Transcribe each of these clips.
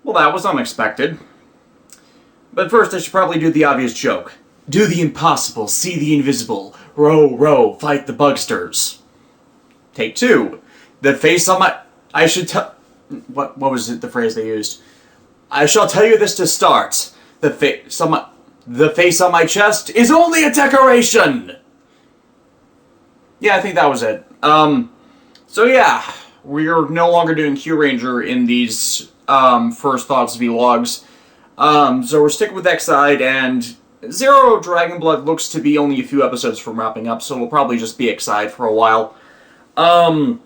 Well, that was unexpected. But first, I should probably do the obvious joke. Do the impossible, see the invisible. Row, row, fight the bugsters. Take two. The face on my... I should tell... What was it, the phrase they used? I shall tell you this to start. The face on my chest is only a decoration! Yeah, I think that was it. So yeah, we're no longer doing Q Ranger in these, First Thoughts vlogs. So we're sticking with X-Side, and Zero Dragon Blood looks to be only a few episodes from wrapping up, so we'll probably just be X-Side for a while. I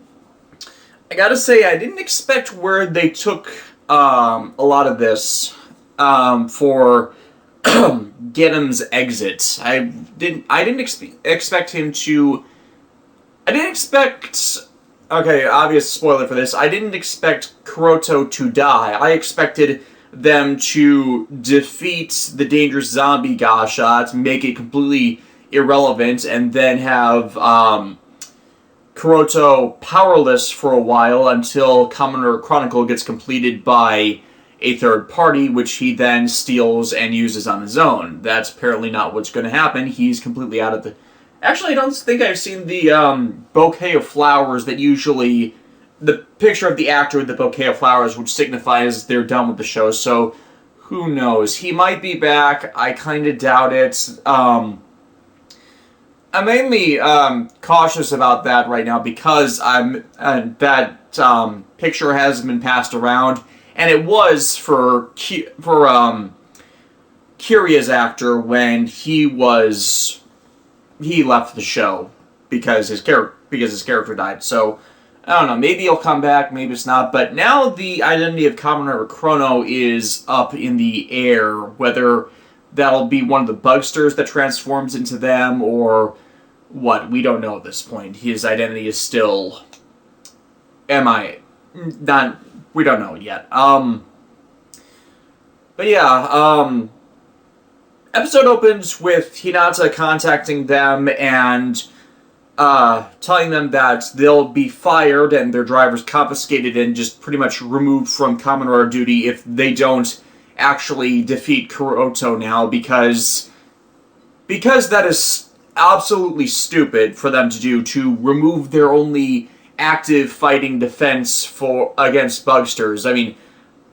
gotta say, I didn't expect where they took, a lot of this, for Genom's exit. I didn't expect him to... Okay, obvious spoiler for this. I didn't expect Kuroto to die. I expected them to defeat the dangerous zombie Gasha, to make it completely irrelevant, and then have Kuroto powerless for a while until Commoner Chronicle gets completed by a third party, which he then steals and uses on his own. That's apparently not what's going to happen. He's completely out of the... Actually, I don't think I've seen the bouquet of flowers that usually... The picture of the actor with the bouquet of flowers, which signifies they're done with the show, so who knows? He might be back. I kind of doubt it. I'm mainly cautious about that right now because that picture hasn't been passed around, and it was for Kiria's actor when he left the show because his character died. So I don't know, maybe he'll come back, maybe it's not, but now the identity of Kamen Rider Chrono is up in the air, whether that'll be one of the bugsters that transforms into them, or what, we don't know at this point. His identity is still... we don't know yet. But yeah, episode opens with Hinata contacting them and telling them that they'll be fired and their drivers confiscated and just pretty much removed from Kamen Rider duty if they don't actually defeat Kuroto now, because that is absolutely stupid for them to do, to remove their only active fighting defense against bugsters. I mean,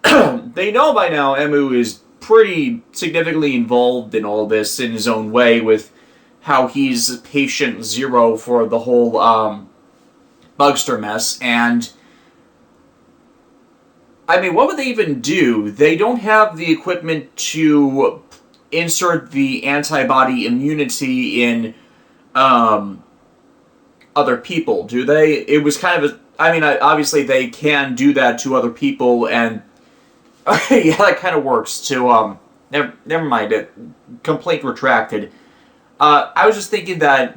they know by now Emu is pretty significantly involved in all this in his own way, with how he's patient zero for the whole bugster mess, and I mean, what would they even do? They don't have the equipment to insert the antibody immunity in other people, do they? It was kind of I mean, obviously they can do that to other people, and okay, yeah, that kind of works to, never mind, complaint retracted. I was just thinking that,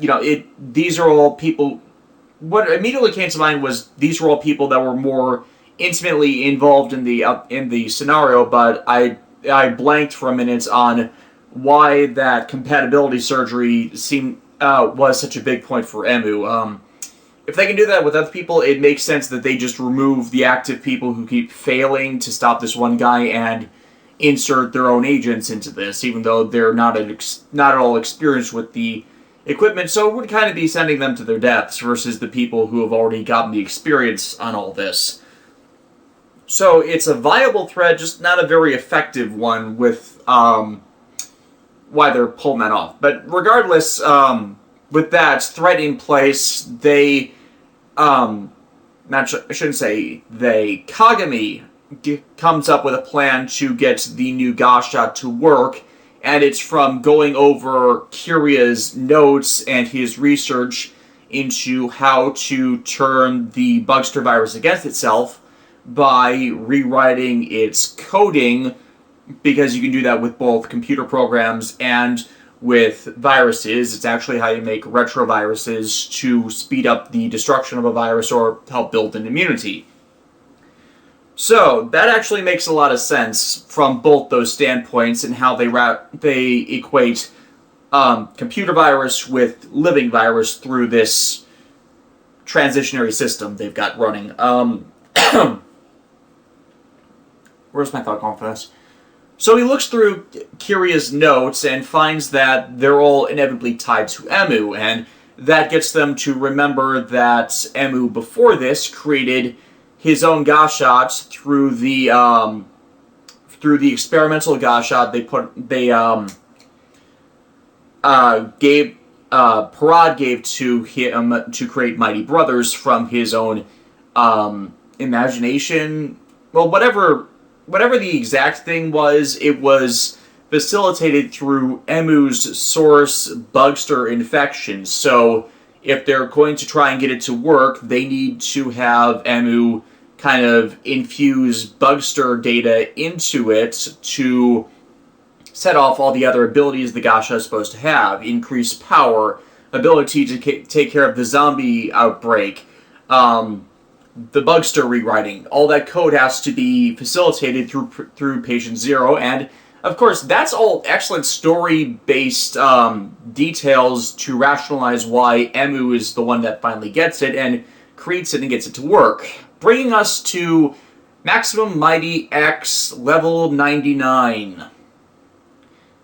these are all people... What immediately came to mind was these were all people that were more intimately involved in the scenario, but I blanked for a minute on why that compatibility surgery was such a big point for Emu. If they can do that with other people, it makes sense that they just remove the active people who keep failing to stop this one guy and insert their own agents into this, even though they're not at all experienced with the equipment, so it would kind of be sending them to their deaths versus the people who have already gotten the experience on all this. So it's a viable threat, just not a very effective one with why they're pulling that off. But regardless, with that threat in place, Kagami comes up with a plan to get the new Gasha to work, and it's from going over Kiria's notes and his research into how to turn the bugster virus against itself by rewriting its coding, because you can do that with both computer programs and with viruses. It's actually how you make retroviruses to speed up the destruction of a virus or help build an immunity. So, that actually makes a lot of sense from both those standpoints and how they equate computer virus with living virus through this transitionary system they've got running. where's my thought going for this? So he looks through Kiria's notes and finds that they're all inevitably tied to Emu, and that gets them to remember that Emu before this created his own Gashat through the experimental Gashat Parad gave to him to create Mighty Brothers from his own imagination. Well, whatever the exact thing was, it was facilitated through Emu's source Bugster infection. So if they're going to try and get it to work, they need to have Emu kind of infuse Bugster data into it to set off all the other abilities the Gasha is supposed to have. Increased power, ability to take care of the zombie outbreak, the Bugster rewriting. All that code has to be facilitated through Patient Zero, and of course that's all excellent story-based details to rationalize why Emu is the one that finally gets it and creates it and gets it to work. Bringing us to Maximum Mighty X level 99.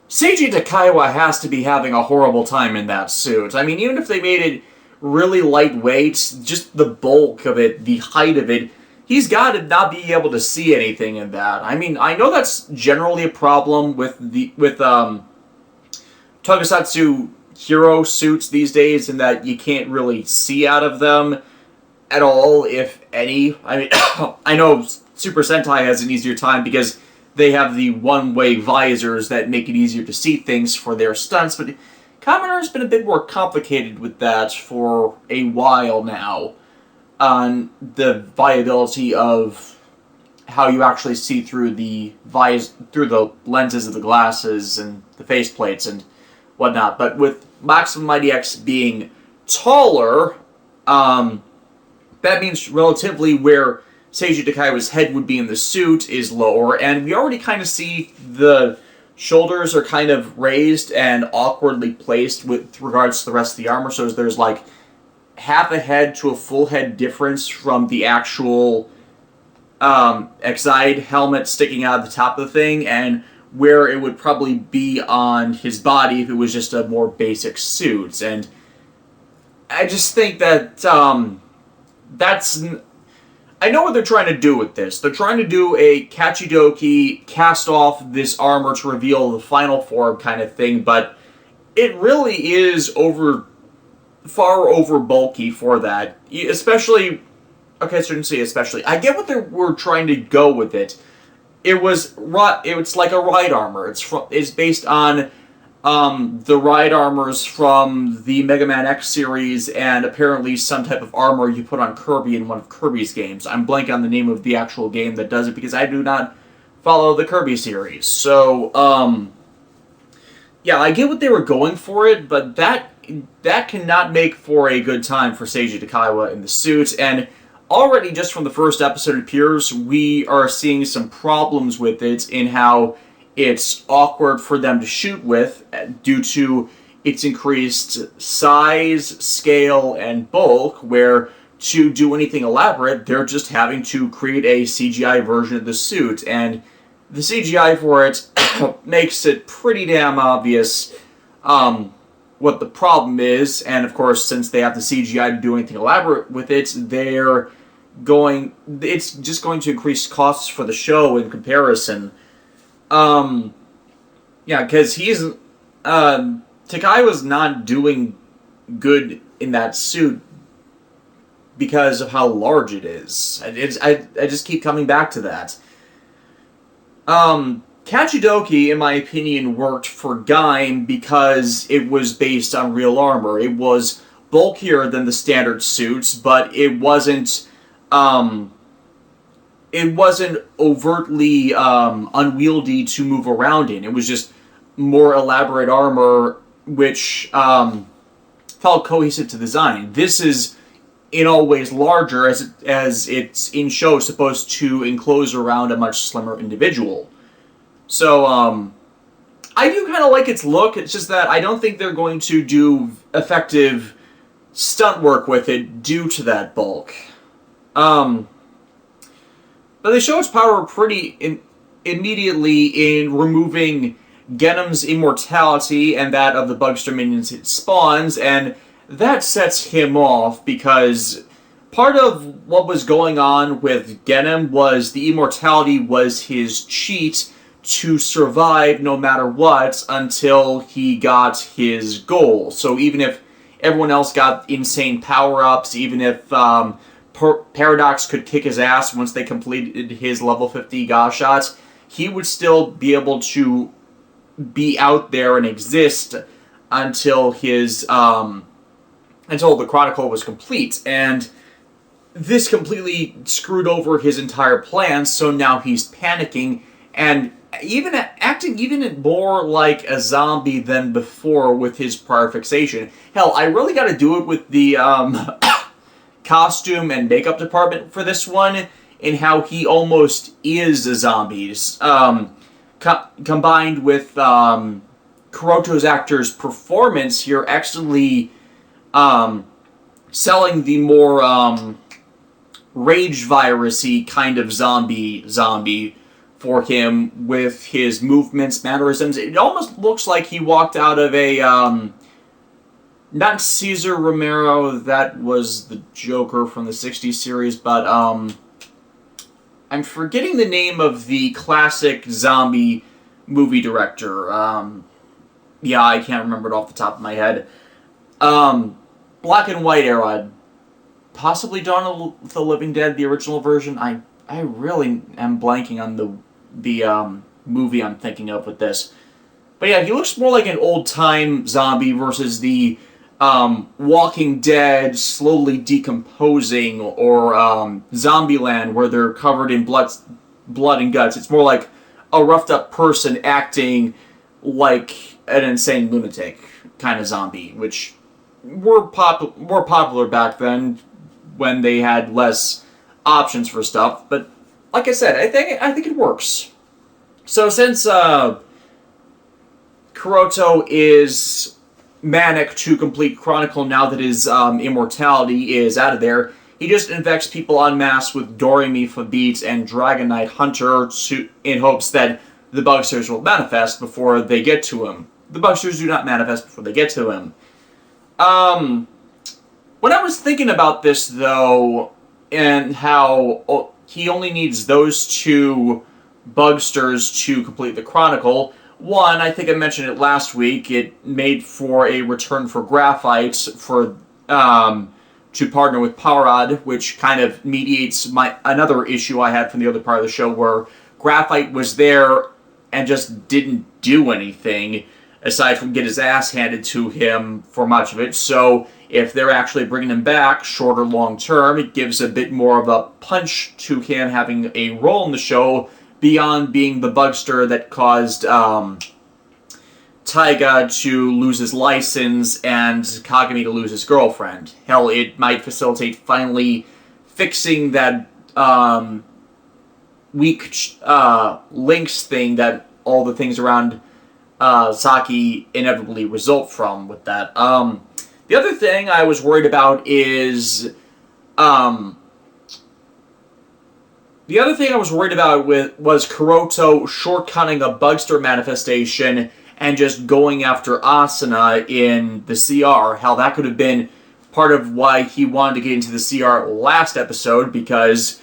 Seiji Takaiwa has to be having a horrible time in that suit. I mean, even if they made it really lightweight, just the bulk of it, the height of it, he's got to not be able to see anything in that. I mean, I know that's generally a problem with Tokusatsu hero suits these days, in that you can't really see out of them at all, if any. I mean, I know Super Sentai has an easier time because they have the one-way visors that make it easier to see things for their stunts, but Kamen Rider's been a bit more complicated with that for a while now, on the viability of how you actually see through the lenses of the glasses and the faceplates and whatnot. But with Maximum Mighty X being taller, that means relatively where Seiji Takaiwa's head would be in the suit is lower, and we already kind of see the shoulders are kind of raised and awkwardly placed with regards to the rest of the armor, so there's like half a head to a full head difference from the actual Exide helmet sticking out of the top of the thing, and where it would probably be on his body if it was just a more basic suit. And I just think that that's... I know what they're trying to do with this. They're trying to do a Kachidoki, cast off this armor to reveal the final form kind of thing, but it really is far over bulky for that. Especially, okay, I shouldn't say especially. I get what they were trying to go with it. It's like a ride armor. It's based on the ride armors from the Mega Man X series, and apparently some type of armor you put on Kirby in one of Kirby's games. I'm blanking on the name of the actual game that does it because I do not follow the Kirby series. So, yeah, I get what they were going for it, but that cannot make for a good time for Seiji Takaiwa in the suit, and already just from the first episode it appears, we are seeing some problems with it in how it's awkward for them to shoot with due to its increased size, scale, and bulk, where to do anything elaborate, they're just having to create a CGI version of the suit, and the CGI for it makes it pretty damn obvious what the problem is, and of course, since they have the CGI to do anything elaborate with it, it's just going to increase costs for the show in comparison. Yeah, because Takaiwa's not doing good in that suit because of how large it is. I just keep coming back to that. Kachidoki, in my opinion, worked for Gaim because it was based on real armor. It was bulkier than the standard suits, but it wasn't overtly unwieldy to move around in. It was just more elaborate armor, which felt cohesive to the design. This is in all ways larger, as it's in show supposed to enclose around a much slimmer individual. So I do kind of like its look. It's just that I don't think they're going to do effective stunt work with it due to that bulk. But they show its power pretty immediately in removing Genum's immortality and that of the Bugster minions it spawns, and that sets him off because part of what was going on with Genum was the immortality was his cheat to survive no matter what until he got his goal. So even if everyone else got insane power-ups, even if Paradox could kick his ass once they completed his level 50 Gosh Shot, he would still be able to be out there and exist until his until the Chronicle was complete. And this completely screwed over his entire plan, so now he's panicking and acting even more like a zombie than before with his prior fixation. Hell, I really got to do it with the costume and makeup department for this one, in how he almost is a zombie. Combined with Kuroto's actor's performance here, actually selling the more rage virus-y kind of zombie for him with his movements, mannerisms. It almost looks like he walked out of a not Cesar Romero, that was the Joker from the 60s series, but I'm forgetting the name of the classic zombie movie director. Yeah, I can't remember it off the top of my head. Black and white era. Possibly Dawn of the Living Dead, the original version. I really am blanking on the movie I'm thinking of with this. But yeah, he looks more like an old-time zombie versus the Walking Dead slowly decomposing, or Zombieland where they're covered in blood and guts. It's more like a roughed-up person acting like an insane lunatic kind of zombie, which were more popular back then when they had less options for stuff. But like I said, I think it works. So since Kuroto is manic to complete Chronicle now that his immortality is out of there, he just infects people en masse with Doremi Fabit and Dragon Knight Hunter in hopes that the Bugsters will manifest before they get to him. The Bugsters do not manifest before they get to him. When I was thinking about this, though, and how he only needs those two Bugsters to complete the Chronicle, one, I think I mentioned it last week, it made for a return for Graphite for to partner with Powerad, which kind of mediates another issue I had from the other part of the show where Graphite was there and just didn't do anything aside from get his ass handed to him for much of it. So if they're actually bringing him back, short or long term, it gives a bit more of a punch to him having a role in the show beyond being the Bugster that caused Taiga to lose his license and Kagami to lose his girlfriend. Hell, it might facilitate finally fixing that weak links thing that all the things around Saki inevitably result from with that. The other thing I was worried about is was Kuroto shortcutting a Bugster manifestation and just going after Asuna in the CR. Hell, that could have been part of why he wanted to get into the CR last episode, because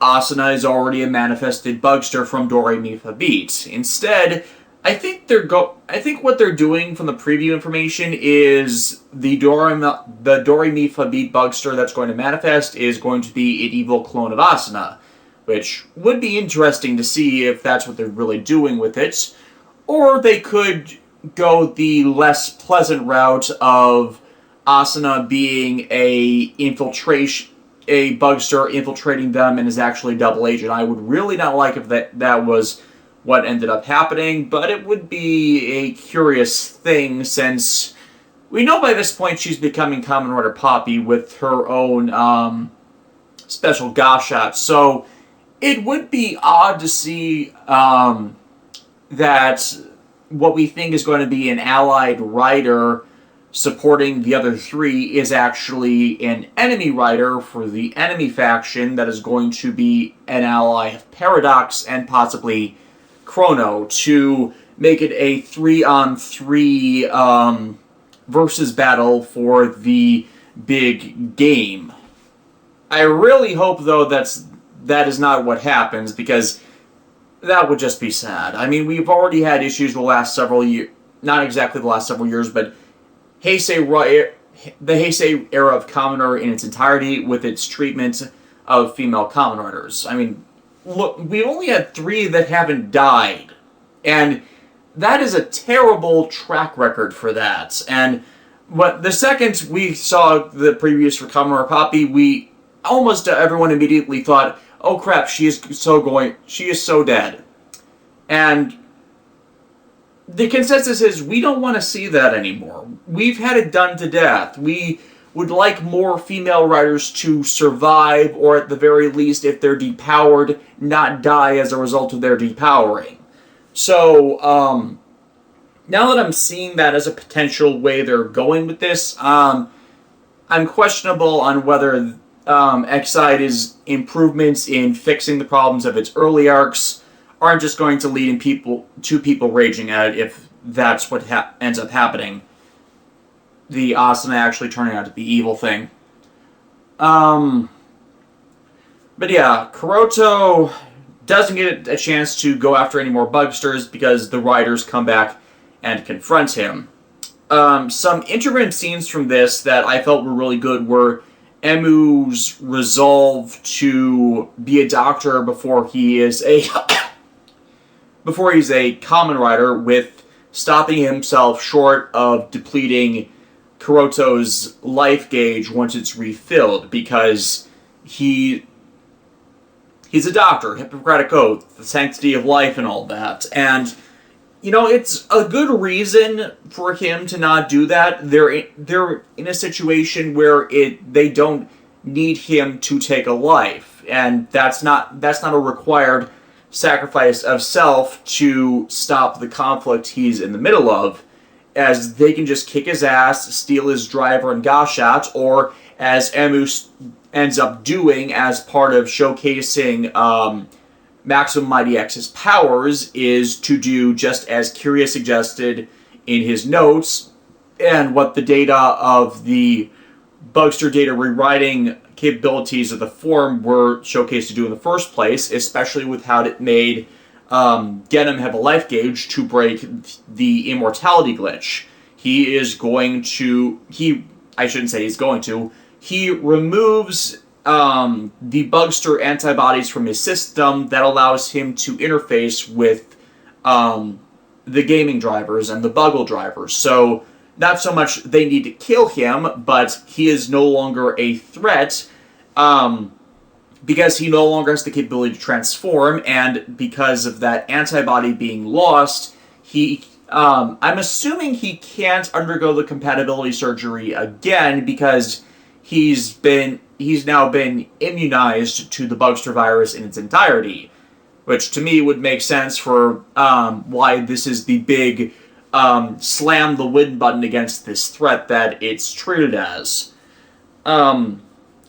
Asuna is already a manifested Bugster from Doremi Fabit. Instead, I think what they're doing from the preview information is the Doremi Fabit Bugster that's going to manifest is going to be an evil clone of Asuna, which would be interesting to see if that's what they're really doing with it. Or they could go the less pleasant route of Asuna being a Bugster infiltrating them and is actually a double agent. I would really not like if that was what ended up happening, but it would be a curious thing since we know by this point she's becoming Kamen Rider Poppy with her own special Gashat. So it would be odd to see that what we think is going to be an allied rider supporting the other three is actually an enemy rider for the enemy faction that is going to be an ally of Paradox and possibly Chrono to make it a 3-on-3 versus battle for the big game. I really hope, though, that is not what happens, because that would just be sad. I mean, we've already had issues the last several years, not exactly the last several years, but the Heisei era of Kamen Rider in its entirety with its treatment of female Kamen Riders. I mean, look, we only had 3 that haven't died, and that is a terrible track record for that. And the second we saw the previews for Kamen Rider Poppy, almost everyone immediately thought, oh crap, she is so dead. And the consensus is, we don't want to see that anymore. We've had it done to death. We would like more female riders to survive, or at the very least, if they're depowered, not die as a result of their depowering. So, now that I'm seeing that as a potential way they're going with this, I'm questionable on whether Exide's improvements in fixing the problems of its early arcs aren't just going to lead to people raging at it if that's what ends up happening. The Asuna actually turning out to be evil thing. But yeah, Kuroto doesn't get a chance to go after any more bugsters because the riders come back and confront him. Some intermittent scenes from this that I felt were really good were Emu's resolve to be a doctor before he is a Kamen Rider, with stopping himself short of depleting Kuroto's life gauge once it's refilled, because he's a doctor, Hippocratic Oath, the sanctity of life and all that. And, you know, it's a good reason for him to not do that. They're in a situation where they don't need him to take a life, and that's not a required sacrifice of self to stop the conflict he's in the middle of, as they can just kick his ass, steal his driver and Gashat, or as Emu ends up doing as part of showcasing Maximum Mighty X's powers, is to do just as Curious suggested in his notes, and what the data of the Bugster data rewriting capabilities of the form were showcased to do in the first place, especially with how it made Genom have a life gauge to break the immortality glitch. He removes the Bugster antibodies from his system that allows him to interface with the gaming drivers and the Buggle drivers. So, not so much they need to kill him, but he is no longer a threat, because he no longer has the capability to transform, and because of that antibody being lost, I'm assuming he can't undergo the compatibility surgery again, because he's now been immunized to the Bugster virus in its entirety, which to me would make sense for why this is the big slam the win button against this threat that it's treated as.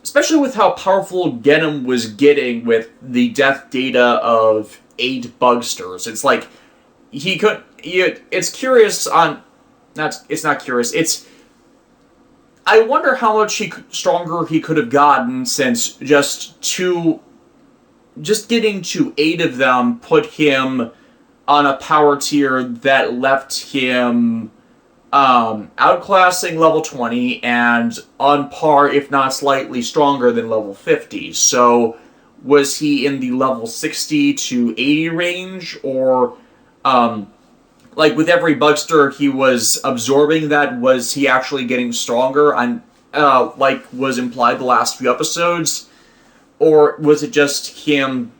Especially with how powerful Genom was getting with the death data of 8 Bugsters. It's like, it's curious on... It's not curious, it's... I wonder how much stronger he could have gotten, since just getting to 8 of them put him on a power tier that left him outclassing level 20 and on par, if not slightly stronger than level 50. So, was he in the level 60 to 80 range, or like with every Bugster he was absorbing that, was he actually getting stronger, like was implied the last few episodes? Or was it just him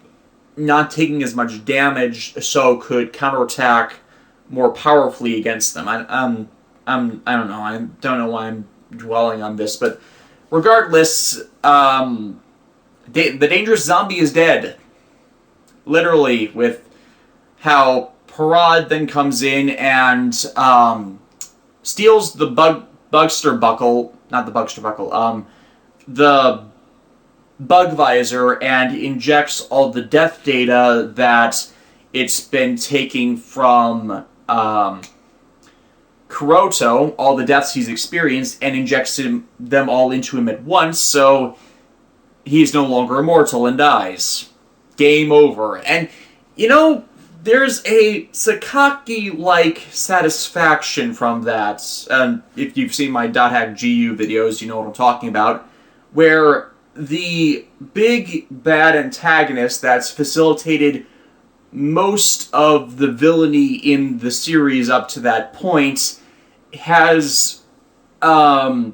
not taking as much damage so could counterattack more powerfully against them? I don't know. I don't know why I'm dwelling on this, but regardless, the dangerous zombie is dead. Literally, with how Parad then comes in and steals the Bugster buckle, not the Bugster buckle, the Bug Visor, and injects all the death data that it's been taking from Kuroto all the deaths he's experienced and injects them all into him at once, so he's no longer immortal and dies. Game over. And, there's a Sakaki-like satisfaction from that. If you've seen my .hack GU videos, you know what I'm talking about. Where the big bad antagonist that's facilitated most of the villainy in the series up to that point has karma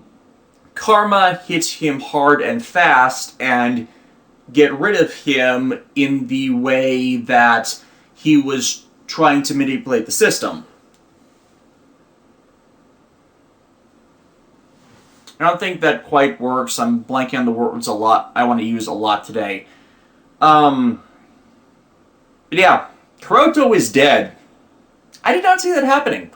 hit him hard and fast and get rid of him in the way that he was trying to manipulate the system. I don't think that quite works. I'm blanking on the words a lot. I want to use a lot today. Yeah, Kuroto is dead. I did not see that happening.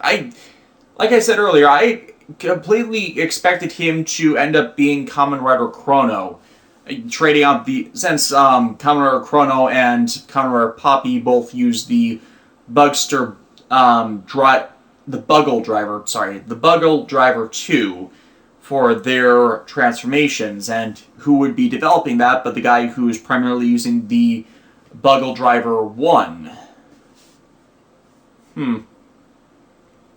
Like I said earlier, I completely expected him to end up being Kamen Rider Chrono. Trading out since Kamen Rider Chrono and Kamen Rider Poppy both use the Bugster the Buggle Driver 2 for their transformations, and who would be developing that but the guy who is primarily using the Buggle Driver 1.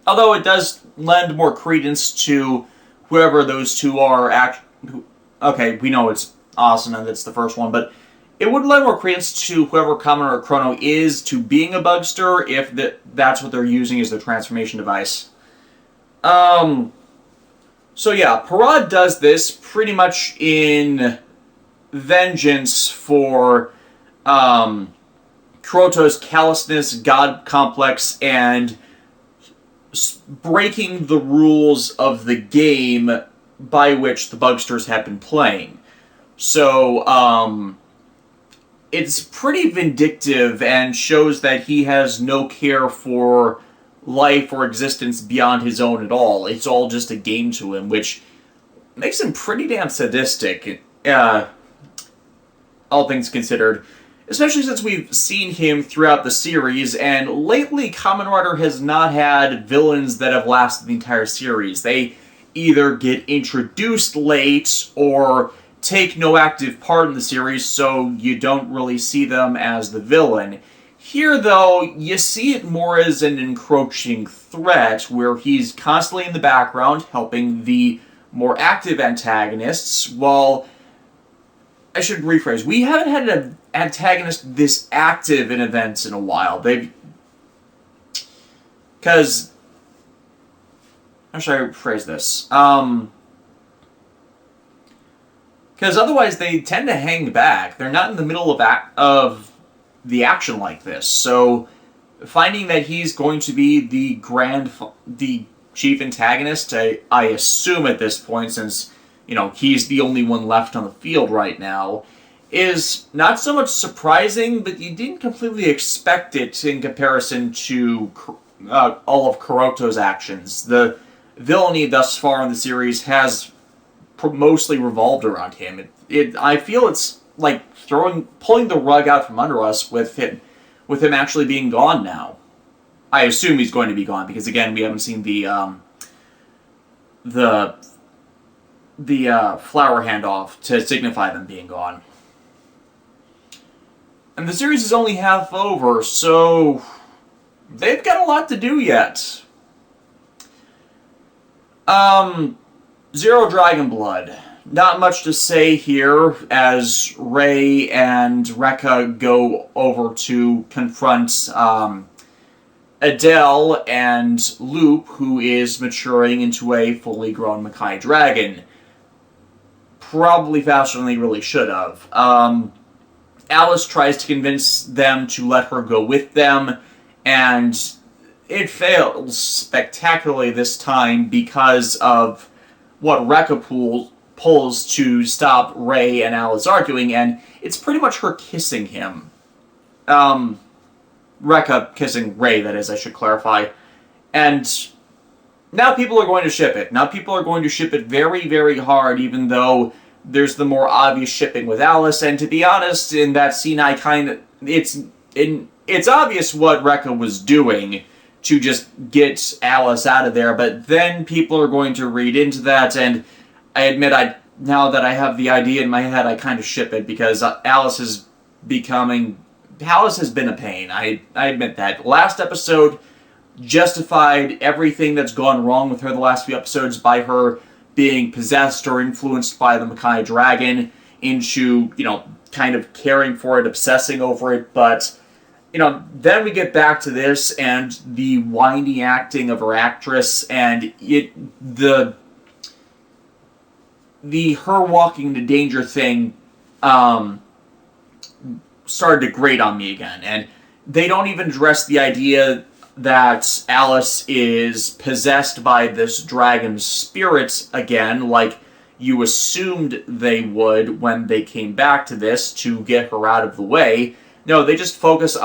Although it does lend more credence to whoever those two are. Okay, we know it's Asuna, that's the first one, but it would lend more credence to whoever Kamen Rider Chrono is to being a Bugster if that's what they're using as their transformation device. So yeah, Parad does this pretty much in vengeance for Kuroto's callousness, God complex, and breaking the rules of the game by which the Bugsters have been playing. So, it's pretty vindictive and shows that he has no care for life or existence beyond his own at all. It's all just a game to him, which makes him pretty damn sadistic, all things considered. Especially since we've seen him throughout the series, and lately Kamen Rider has not had villains that have lasted the entire series. They either get introduced late or take no active part in the series, so you don't really see them as the villain. Here, though, you see it more as an encroaching threat, where he's constantly in the background helping the more active antagonists, while... I should rephrase. We haven't had an antagonist this active in events in a while. Because... How should I rephrase this? Because otherwise they tend to hang back. They're not in the middle of the action like this. So finding that he's going to be the chief antagonist, I assume at this point, since he's the only one left on the field right now, is not so much surprising, but you didn't completely expect it in comparison to all of Kuroto's actions. The villainy thus far in the series has mostly revolved around him. I feel it's like pulling the rug out from under us with him actually being gone now. I assume he's going to be gone because again we haven't seen the flower handoff to signify them being gone. And the series is only half over, so they've got a lot to do yet. Zero Dragon Blood. Not much to say here, as Rei and Rekka go over to confront Adele and Loop, who is maturing into a fully grown Makai dragon. Probably faster than they really should have. Alice tries to convince them to let her go with them, and it fails spectacularly this time because of what Rekka pulls to stop Rei and Alice arguing, and it's pretty much her kissing him. Rekka kissing Rei, that is, I should clarify. And now people are going to ship it. Now people are going to ship it very, very hard, even though there's the more obvious shipping with Alice, and to be honest, in that scene, it's it's obvious what Rekka was doing to just get Alice out of there, but then people are going to read into that, and I admit now that I have the idea in my head, I kind of ship it, because Alice has been a pain. I admit that. Last episode justified everything that's gone wrong with her the last few episodes by her being possessed or influenced by the Makai dragon into, kind of caring for it, obsessing over it, but, then we get back to this and the whiny acting of her actress, and the her walking into danger thing, started to grate on me again, and they don't even address the idea that Alice is possessed by this dragon's spirit again, like you assumed they would when they came back to this to get her out of the way. No, they just focus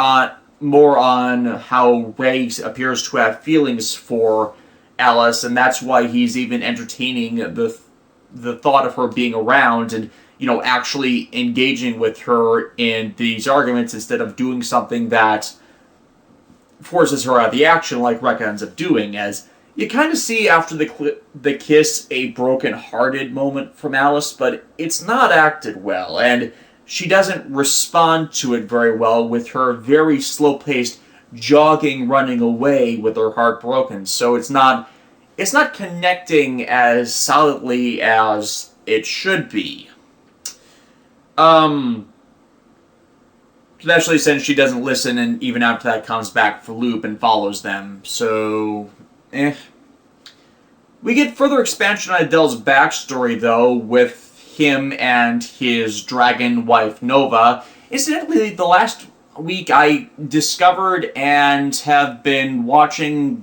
more on how Ray appears to have feelings for Alice, and that's why he's even entertaining the thought of her being around and, actually engaging with her in these arguments instead of doing something that forces her out of the action like Rekka ends up doing, as you kind of see after the kiss a broken-hearted moment from Alice, but it's not acted well, and she doesn't respond to it very well with her very slow-paced jogging, running away with her heart broken. So it's not connecting as solidly as it should be. Especially since she doesn't listen, and even after that comes back for Loop and follows them. So, We get further expansion on Adele's backstory, though, with him and his dragon wife, Nova. Incidentally, the last week I discovered and have been watching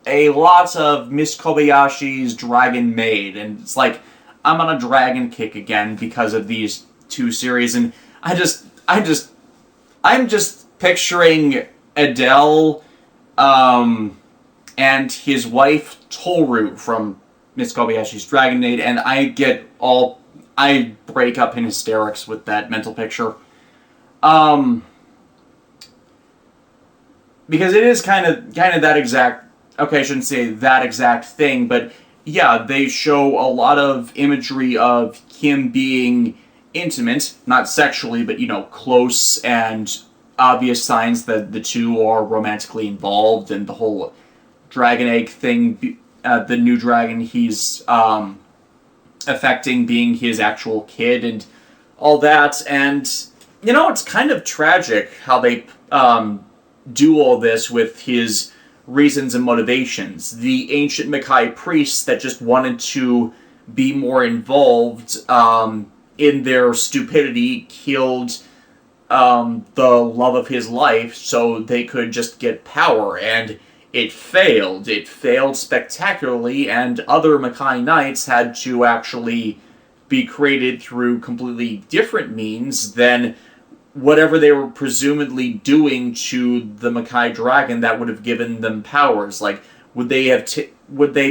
a lot of Miss Kobayashi's Dragon Maid, and it's like I'm on a dragon kick again because of these two series, and I'm just picturing Adele, and his wife Toru from Miss Kobayashi's Dragon Maid, and I break up in hysterics with that mental picture. Because it is kind of that exact, okay, I shouldn't say that exact thing, but yeah, they show a lot of imagery of him being intimate, not sexually, but, close, and obvious signs that the two are romantically involved, and the whole dragon egg thing, the new dragon he's affecting being his actual kid, and all that, and, it's kind of tragic how they do all this with his reasons and motivations. The ancient Makai priests that just wanted to be more involved in their stupidity killed the love of his life so they could just get power, and it failed. It failed spectacularly, and other Makai Knights had to actually be created through completely different means than whatever they were presumably doing to the Makai dragon that would have given them powers. Like, would they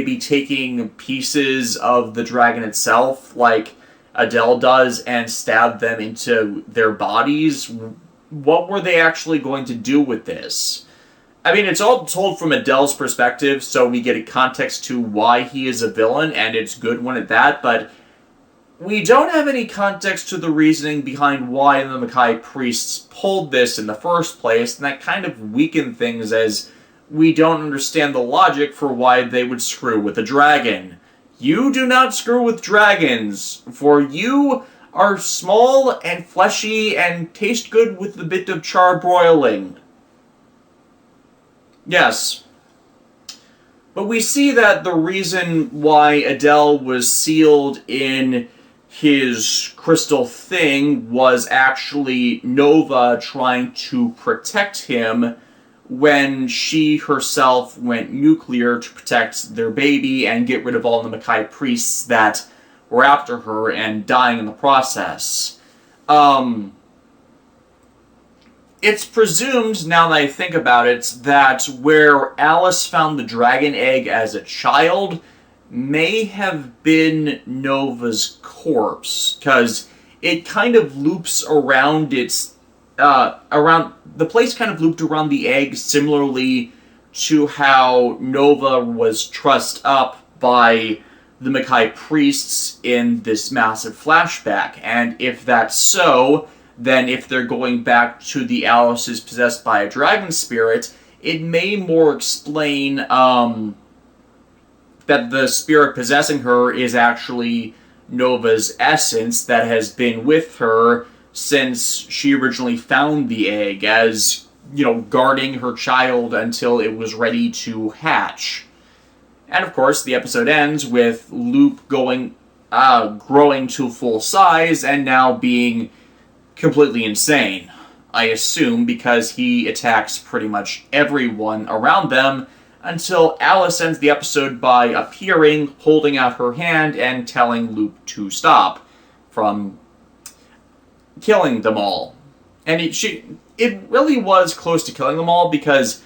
be taking pieces of the dragon itself, like Adele does, and stab them into their bodies? What were they actually going to do with this? I mean, it's all told from Adele's perspective, so we get a context to why he is a villain, and it's good one at that, but we don't have any context to the reasoning behind why the Makai priests pulled this in the first place, and that kind of weakened things, as we don't understand the logic for why they would screw with a dragon. You do not screw with dragons, for you are small and fleshy and taste good with a bit of charbroiling. Yes. But we see that the reason why Adele was sealed in his crystal thing was actually Nova trying to protect him when she herself went nuclear to protect their baby and get rid of all the Makai priests that were after her and dying in the process. It's presumed, now that I think about it, that where Alice found the dragon egg as a child may have been Nova's corpse, because it kind of loops around its around the place kind of looped around the egg, similarly to how Nova was trussed up by the Mackay priests in this massive flashback. And if that's so, then if they're going back to the Alice's possessed by a dragon spirit, it may more explain that the spirit possessing her is actually Nova's essence that has been with her since she originally found the egg, as, guarding her child until it was ready to hatch. And of course, the episode ends with Loop growing to full size and now being completely insane. I assume because he attacks pretty much everyone around them until Alice ends the episode by appearing, holding out her hand, and telling Loop to stop from killing them all. And it really was close to killing them all because,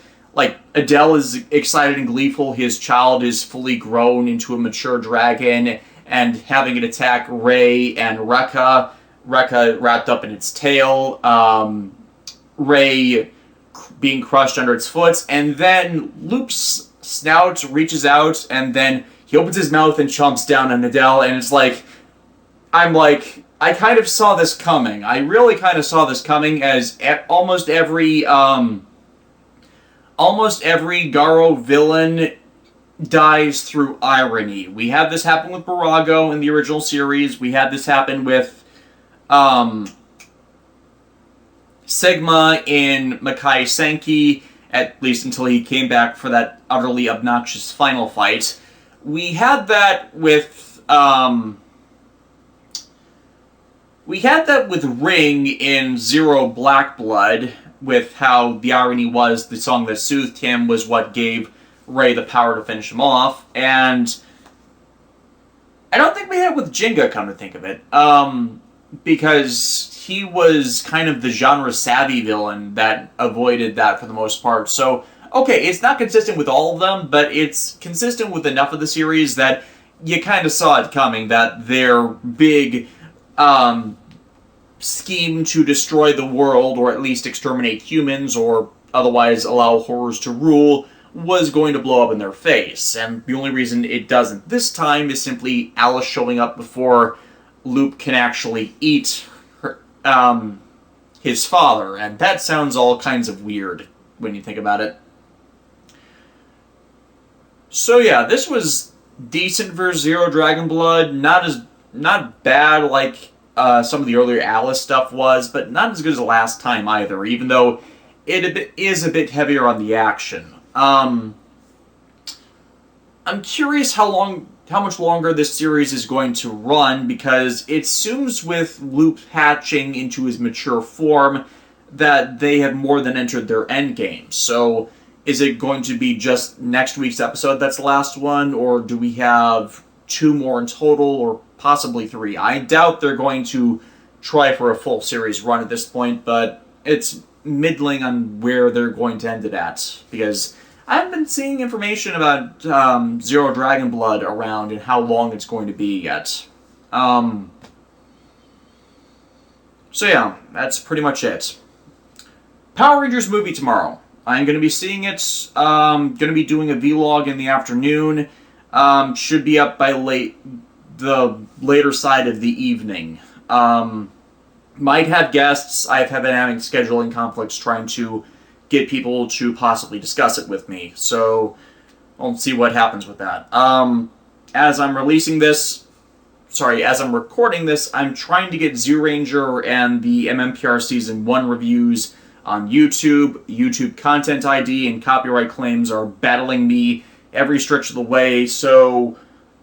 Adele is excited and gleeful. His child is fully grown into a mature dragon, and having it attack Ray and Rekka wrapped up in its tail, Ray being crushed under its foot, and then Loop's snout reaches out, and then he opens his mouth and chomps down on Adele, and it's I kind of saw this coming. I really kind of saw this coming, as almost every Garo villain dies through irony. We had this happen with Barago in the original series. We had this happen with Sigma in Makai Senki, at least until he came back for that utterly obnoxious final fight. We had that with Ring in Zero Black Blood, with how the irony was the song that soothed him was what gave Ray the power to finish him off, and I don't think we had it with Jinga, come to think of it, because he was kind of the genre-savvy villain that avoided that for the most part. So, okay, it's not consistent with all of them, but it's consistent with enough of the series that you kind of saw it coming, that their big scheme to destroy the world, or at least exterminate humans, or otherwise allow horrors to rule, was going to blow up in their face. And the only reason it doesn't this time is simply Alice showing up before Loop can actually eat his father, and that sounds all kinds of weird when you think about it. So yeah, this was decent for Zero Dragon Blood. Not bad like some of the earlier Alice stuff was, but not as good as the last time either, even though it is a bit heavier on the action. I'm curious how much longer this series is going to run, because it seems with Loop hatching into his mature form that they have more than entered their endgame. So is it going to be just next week's episode that's the last one, or do we have 2 more in total, or possibly 3? I doubt they're going to try for a full series run at this point, but it's middling on where they're going to end it at, because I haven't been seeing information about Zero Dragon Blood around and how long it's going to be yet. So yeah, that's pretty much it. Power Rangers movie tomorrow. I'm going to be seeing it. Going to be doing a vlog in the afternoon. Should be up by the later side of the evening. Might have guests. I have been having scheduling conflicts trying to get people to possibly discuss it with me. So I'll see what happens with that. As I'm recording this, I'm trying to get Zoolanger and the MMPR Season 1 reviews on YouTube. YouTube Content ID and copyright claims are battling me every stretch of the way, so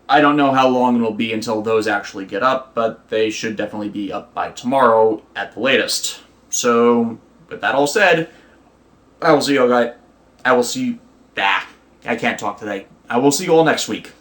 I don't know how long it'll be until those actually get up, but they should definitely be up by tomorrow at the latest. So, with that all said, I will see you all, guys. I will see you... I can't talk today. I will see you all next week.